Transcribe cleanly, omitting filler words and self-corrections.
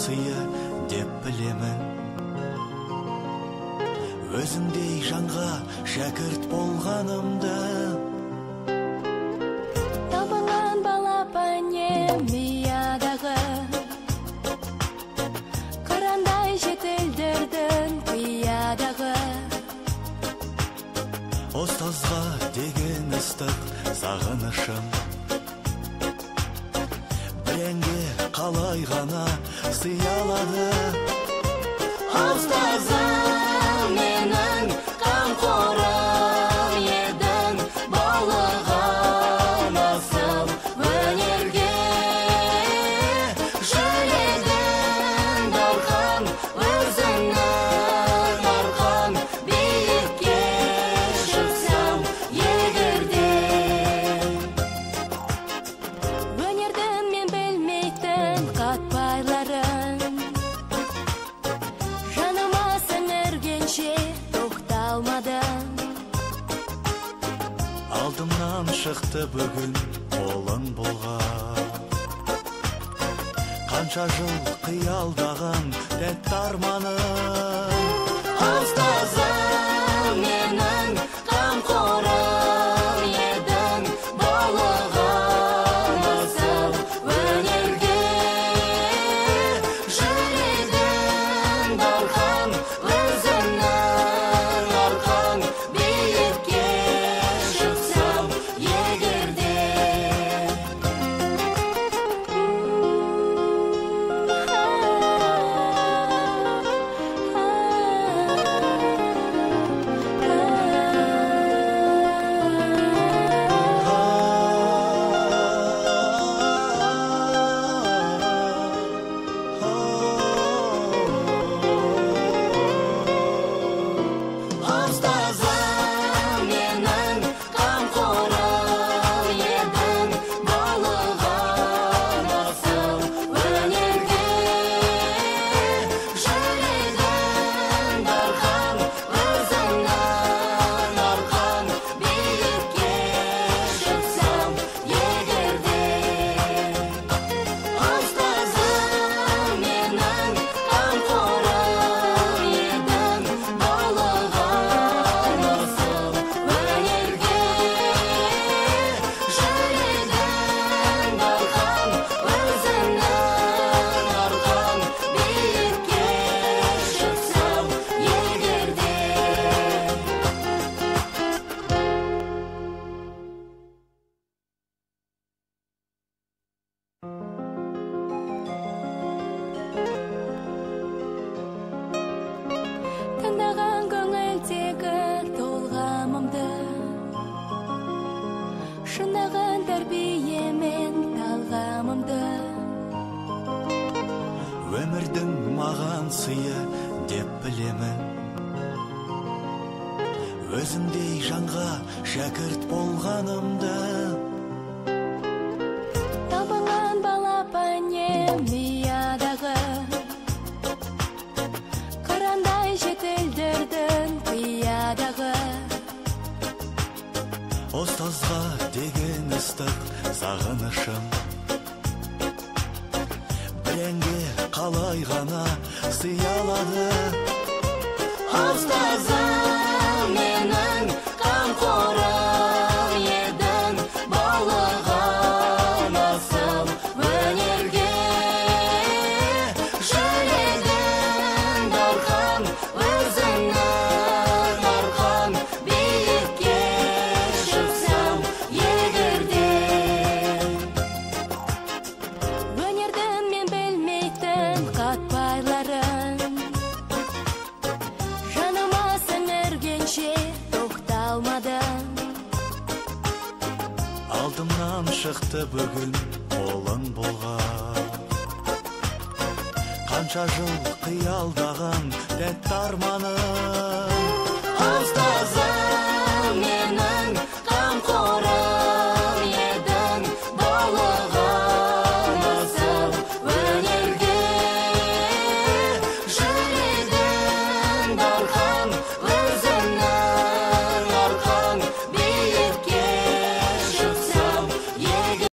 сыйы деп білемін. Өзіңдей жанға шәкірт болғанымды. Табылған балапанем миядағы, қырандай жетілдірдің қиядағы. Ұстазға деген ыстық сағынышым, біренге қалай ғана сыялады. Ұстазым менің қамқорым едің, баулыған асыл өнерге. Жүледің дархан, өзіңнің арқан, биікке шықсам егерде. Өнердің мен білмейтін қатпайларын, жаныма сіңіргенше тоқталмадым. Алдымнан шықты бүгін қолың бұлғап, қанша жыл қиялдаған тәтті арманым. Ұстазым менің қамқорым едің, баулыған асыл өнерге. Жүледің дархан, өзіңнің арқан, биікке шықсам егерде. Ұстазым менің қамқорым едің, баулыған асыл өнерге. Жүледің дархан, өзіңнің арқан, биікке шықсам егерде. Ұстазым менің қамқорым едің, баулыған асыл өнерге. Жүледің дархан, өзіңнің арқан, биікке шықсам егерде. Тыңдаған көңілдегі толғамымды, шынаған тәрбиемен талғамымды. Өмірдің маған сыйы деп білемін. Өзіңдей жанға шәкірт болғанымды. Табылған балапанем миядағы, қырандай жетілдірдің қиядағы. Ұстазға деген ыстық сағынышым, біренге қалай ғана сыялады. Ұстазым менің қамқорым едің, баулыған асыл өнерге. Жүледің дархан, өзіңнің арқан, биікке шықсам егерде. Өнердің мен білмейтін қатпайларын, жаныма сіңіргенше тоқталмадым. Алдымнан шықты бүгін қолың бұлғап, қанша жыл қиялдаған тәтті арманым. Ұстазым